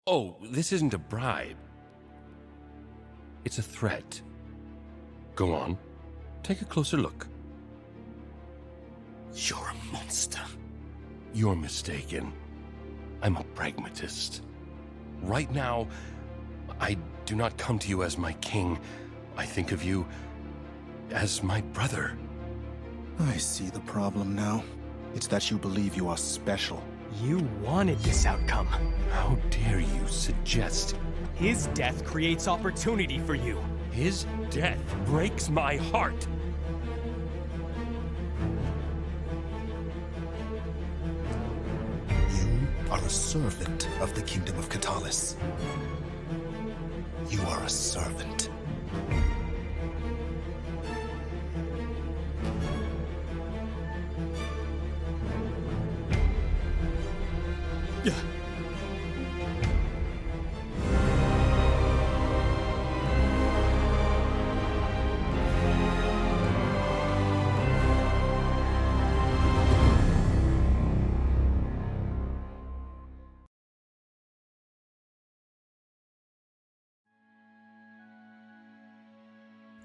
Oh, this isn't a bribe. It's a threat. Go on. Take a closer look. You're a monster. You're mistaken. I'm a pragmatist. Right now, I do not come to you as my king. I think of you as my brother. I see the problem now. It's that you believe you are special. You wanted this outcome. How dare you suggest? His death creates opportunity for you. His death breaks my heart. You are a servant of the kingdom of Catalyst. You are a servant.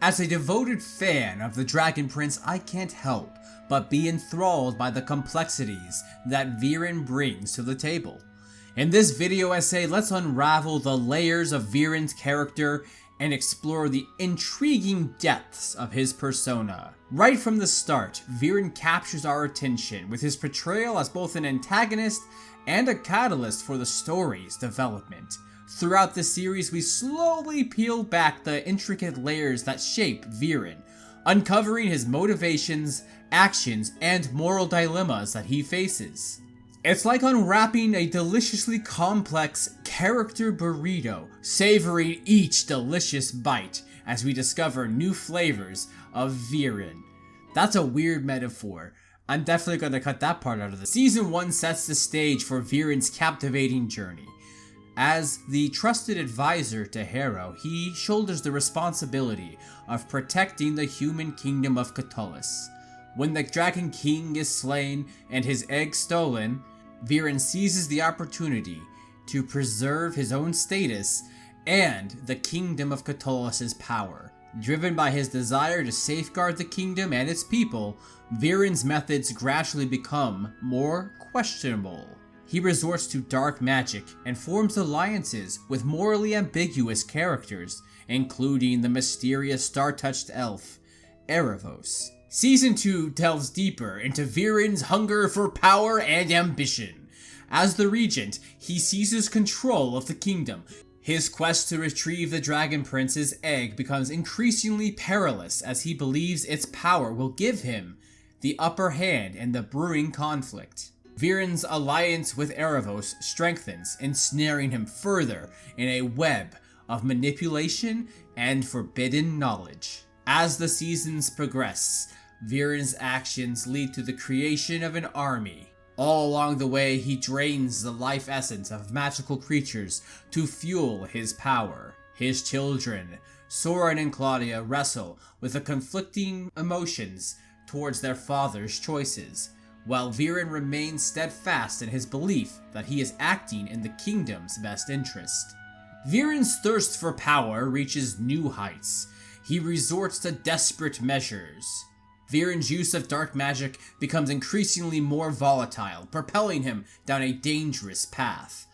As a devoted fan of the Dragon Prince, I can't help but be enthralled by the complexities that Viren brings to the table. In this video essay, let's unravel the layers of Viren's character and explore the intriguing depths of his persona. Right from the start, Viren captures our attention with his portrayal as both an antagonist and a catalyst for the story's development. Throughout the series, we slowly peel back the intricate layers that shape Viren, uncovering his motivations, actions, and moral dilemmas that he faces. It's like unwrapping a deliciously complex character burrito, savoring each delicious bite as we discover new flavors of Viren. That's a weird metaphor. I'm definitely going to cut that part out of this. Season 1 sets the stage for Viren's captivating journey. As the trusted advisor to Hero, he shoulders the responsibility of protecting the human kingdom of Catullus. When the Dragon King is slain and his egg stolen, Viren seizes the opportunity to preserve his own status and the kingdom of Catullus' power. Driven by his desire to safeguard the kingdom and its people, Viren's methods gradually become more questionable. He resorts to dark magic and forms alliances with morally ambiguous characters, including the mysterious star-touched elf, Erebos. Season 2 delves deeper into Viren's hunger for power and ambition. As the regent, he seizes control of the kingdom. His quest to retrieve the Dragon Prince's egg becomes increasingly perilous as he believes its power will give him the upper hand in the brewing conflict. Viren's alliance with Erebos strengthens, ensnaring him further in a web of manipulation and forbidden knowledge. As the seasons progress, Viren's actions lead to the creation of an army. All along the way, he drains the life essence of magical creatures to fuel his power. His children, Soren and Claudia, wrestle with the conflicting emotions towards their father's choices, while Viren remains steadfast in his belief that he is acting in the kingdom's best interest. Viren's thirst for power reaches new heights. He resorts to desperate measures. Viren's use of dark magic becomes increasingly more volatile, propelling him down a dangerous path.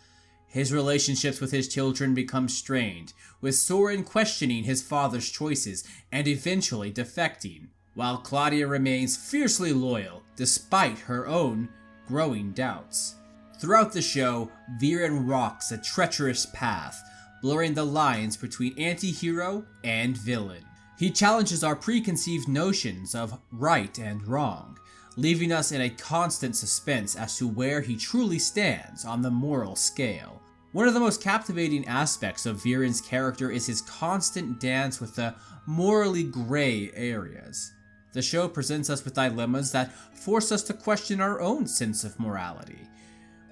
His relationships with his children become strained, with Soren questioning his father's choices and eventually defecting, while Claudia remains fiercely loyal despite her own growing doubts. Throughout the show, Viren walks a treacherous path, blurring the lines between antihero and villain. He challenges our preconceived notions of right and wrong, leaving us in a constant suspense as to where he truly stands on the moral scale. One of the most captivating aspects of Viren's character is his constant dance with the morally gray areas. The show presents us with dilemmas that force us to question our own sense of morality.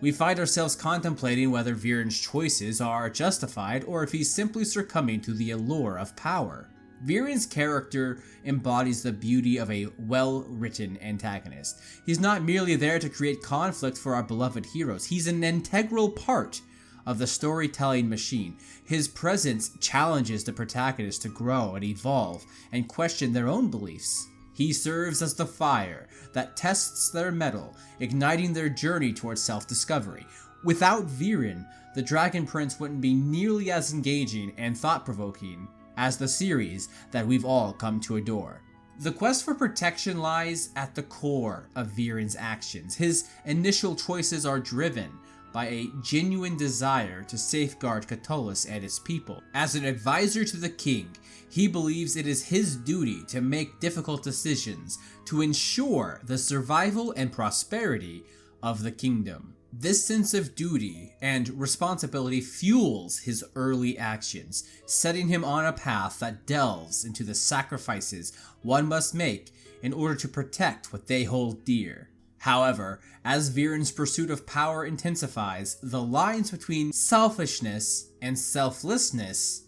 We find ourselves contemplating whether Viren's choices are justified or if he's simply succumbing to the allure of power. Viren's character embodies the beauty of a well-written antagonist. He's not merely there to create conflict for our beloved heroes, he's an integral part of the storytelling machine. His presence challenges the protagonist to grow and evolve and question their own beliefs. He serves as the fire that tests their mettle, igniting their journey towards self-discovery. Without Viren, the Dragon Prince wouldn't be nearly as engaging and thought-provoking as the series that we've all come to adore. The quest for protection lies at the core of Viren's actions. His initial choices are driven by a genuine desire to safeguard Catullus and his people. As an advisor to the king, he believes it is his duty to make difficult decisions to ensure the survival and prosperity of the kingdom. This sense of duty and responsibility fuels his early actions, setting him on a path that delves into the sacrifices one must make in order to protect what they hold dear. However, as Viren's pursuit of power intensifies, the lines between selfishness and selflessness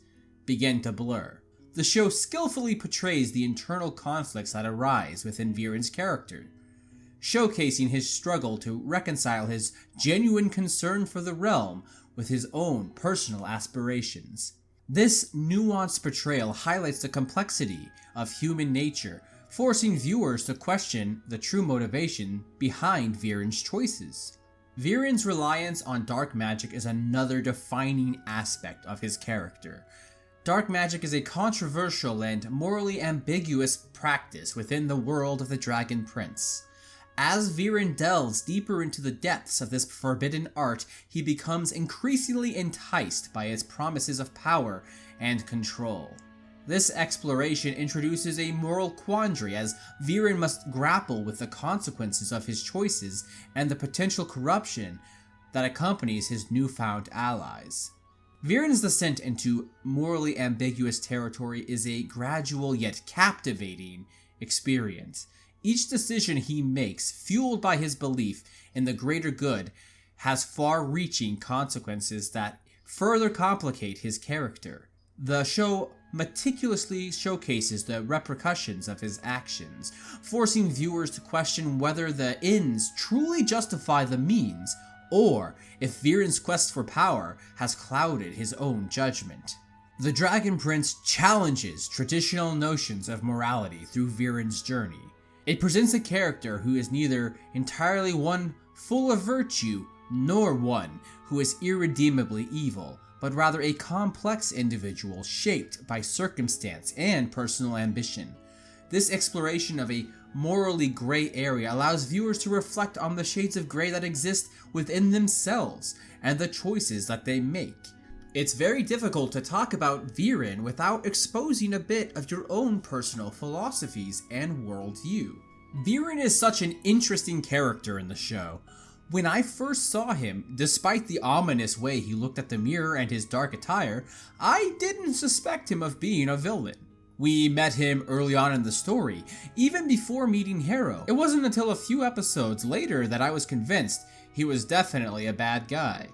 begin to blur. The show skillfully portrays the internal conflicts that arise within Viren's character, showcasing his struggle to reconcile his genuine concern for the realm with his own personal aspirations. This nuanced portrayal highlights the complexity of human nature, forcing viewers to question the true motivation behind Viren's choices. Viren's reliance on dark magic is another defining aspect of his character. Dark magic is a controversial and morally ambiguous practice within the world of the Dragon Prince. As Viren delves deeper into the depths of this forbidden art, he becomes increasingly enticed by its promises of power and control. This exploration introduces a moral quandary as Viren must grapple with the consequences of his choices and the potential corruption that accompanies his newfound allies. Viren's descent into morally ambiguous territory is a gradual yet captivating experience. Each decision he makes, fueled by his belief in the greater good, has far-reaching consequences that further complicate his character. The show meticulously showcases the repercussions of his actions, forcing viewers to question whether the ends truly justify the means, or if Viren's quest for power has clouded his own judgment. The Dragon Prince challenges traditional notions of morality through Viren's journey. It presents a character who is neither entirely one full of virtue, nor one who is irredeemably evil, but rather a complex individual shaped by circumstance and personal ambition. This exploration of a morally gray area allows viewers to reflect on the shades of gray that exist within themselves and the choices that they make. It's very difficult to talk about Viren without exposing a bit of your own personal philosophies and worldview. Viren is such an interesting character in the show. When I first saw him, despite the ominous way he looked at the mirror and his dark attire, I didn't suspect him of being a villain. We met him early on in the story, even before meeting Hero. It wasn't until a few episodes later that I was convinced he was definitely a bad guy.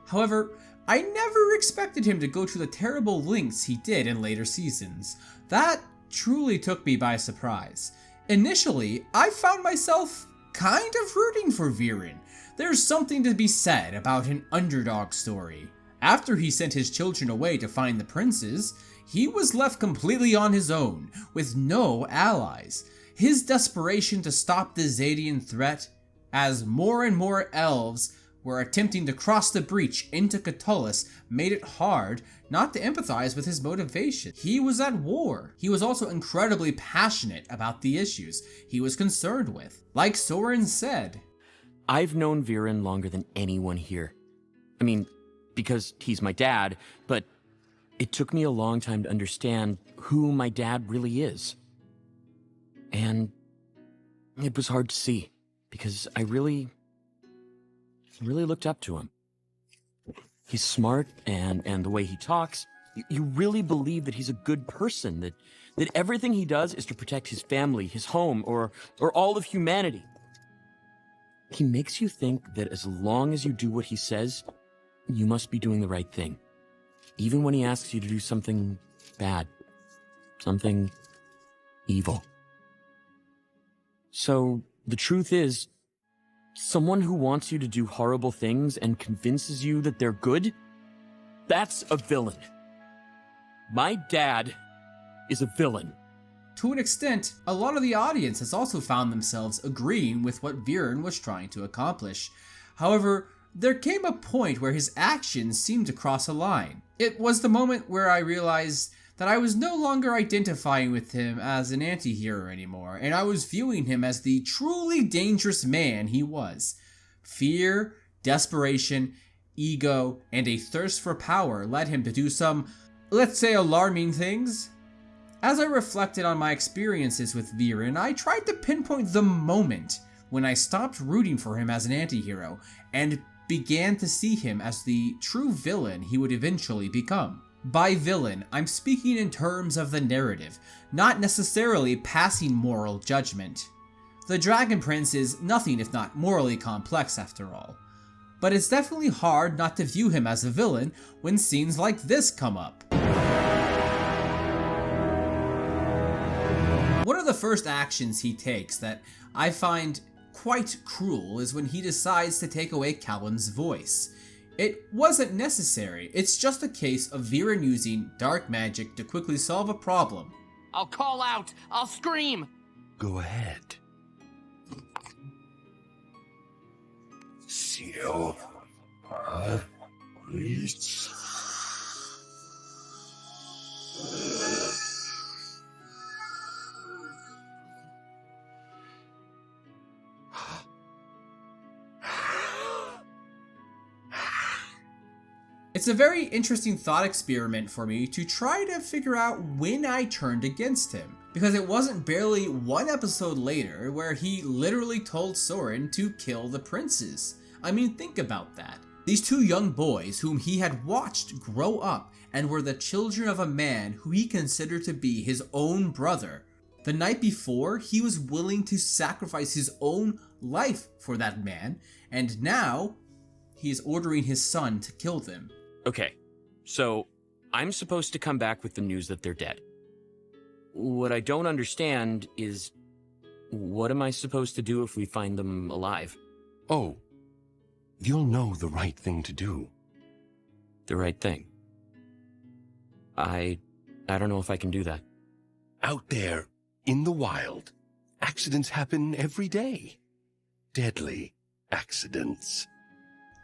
However, I never expected him to go to the terrible lengths he did in later seasons. That truly took me by surprise. Initially, I found myself kind of rooting for Viren. There's something to be said about an underdog story. After he sent his children away to find the princes, he was left completely on his own, with no allies. His desperation to stop the Zadian threat, as more and more elves were attempting to cross the breach into Catullus, made it hard not to empathize with his motivation. He was at war. He was also incredibly passionate about the issues he was concerned with. Like Soren said, I've known Viren longer than anyone here. I mean, because he's my dad, but it took me a long time to understand who my dad really is. And it was hard to see, because I really looked up to him. He's smart, and the way he talks, you really believe that he's a good person, that everything he does is to protect his family, his home, or all of humanity. He makes you think that as long as you do what he says, you must be doing the right thing. Even when he asks you to do something bad, something evil. So, the truth is, someone who wants you to do horrible things and convinces you that they're good That's a villain. My dad is a villain. To an extent, a lot of the audience has also found themselves agreeing with what Viren was trying to accomplish. However, there came a point where his actions seemed to cross a line. It was the moment where I realized that I was no longer identifying with him as an anti-hero anymore, and I was viewing him as the truly dangerous man he was. Fear, desperation, ego, and a thirst for power led him to do some, let's say, alarming things. As I reflected on my experiences with Viren, I tried to pinpoint the moment when I stopped rooting for him as an anti-hero and began to see him as the true villain he would eventually become. By villain, I'm speaking in terms of the narrative, not necessarily passing moral judgment. The Dragon Prince is nothing if not morally complex after all. But it's definitely hard not to view him as a villain when scenes like this come up. One of the first actions he takes that I find quite cruel is when he decides to take away Callum's voice. It wasn't necessary, it's just a case of Viren using dark magic to quickly solve a problem. I'll call out! I'll scream! Go ahead. Seal. Reach. It's a very interesting thought experiment for me to try to figure out when I turned against him, because it wasn't barely one episode later where he literally told Soren to kill the princes. I mean, think about that. These two young boys whom he had watched grow up and were the children of a man who he considered to be his own brother. The night before, he was willing to sacrifice his own life for that man, and now he is ordering his son to kill them. Okay, so I'm supposed to come back with the news that they're dead. What I don't understand is, what am I supposed to do if we find them alive? Oh, you'll know the right thing to do. The right thing? I don't know if I can do that. Out there, in the wild, accidents happen every day. Deadly accidents.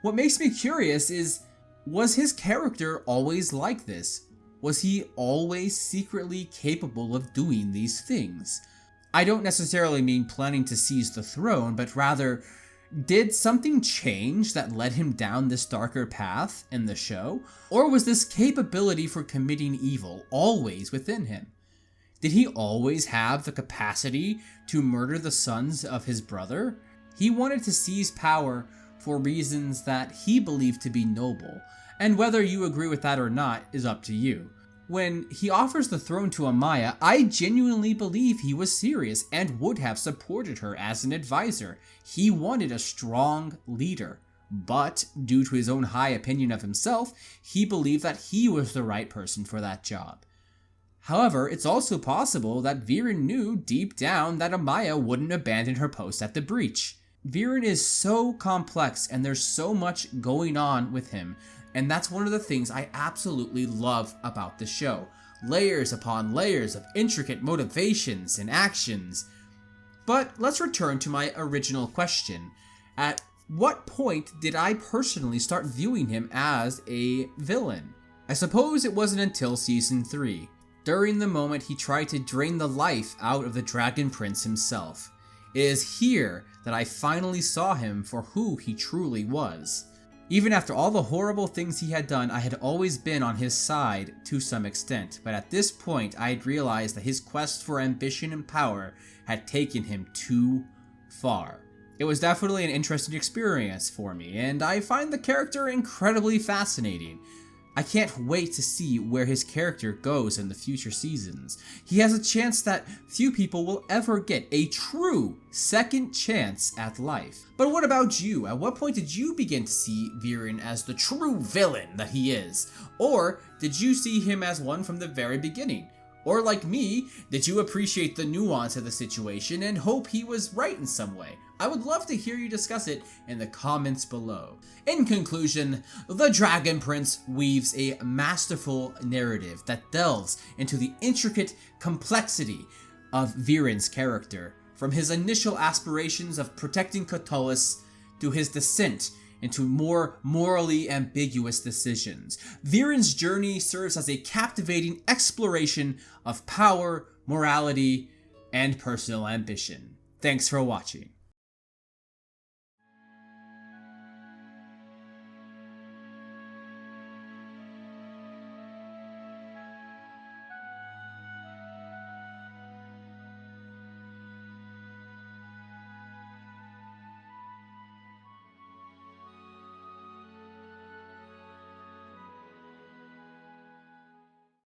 What makes me curious is, was his character always like this? Was he always secretly capable of doing these things? I don't necessarily mean planning to seize the throne, but rather, did something change that led him down this darker path in the show? Or was this capability for committing evil always within him? Did he always have the capacity to murder the sons of his brother? He wanted to seize power for reasons that he believed to be noble, and whether you agree with that or not is up to you. When he offers the throne to Amaya, I genuinely believe he was serious and would have supported her as an advisor. He wanted a strong leader, but due to his own high opinion of himself, he believed that he was the right person for that job. However, it's also possible that Viren knew deep down that Amaya wouldn't abandon her post at the breach. Viren is so complex and there's so much going on with him, and that's one of the things I absolutely love about the show. Layers upon layers of intricate motivations and actions. But let's return to my original question. At what point did I personally start viewing him as a villain? I suppose it wasn't until Season 3, during the moment he tried to drain the life out of the Dragon Prince himself. It is here that I finally saw him for who he truly was. Even after all the horrible things he had done, I had always been on his side to some extent, but at this point I had realized that his quest for ambition and power had taken him too far. It was definitely an interesting experience for me, and I find the character incredibly fascinating. I can't wait to see where his character goes in the future seasons. He has a chance that few people will ever get, a true second chance at life. But what about you? At what point did you begin to see Viren as the true villain that he is? Or did you see him as one from the very beginning? Or like me, did you appreciate the nuance of the situation and hope he was right in some way? I would love to hear you discuss it in the comments below. In conclusion, The Dragon Prince weaves a masterful narrative that delves into the intricate complexity of Viren's character, from his initial aspirations of protecting Catullus to his descent into more morally ambiguous decisions. Viren's journey serves as a captivating exploration of power, morality, and personal ambition. Thanks for watching.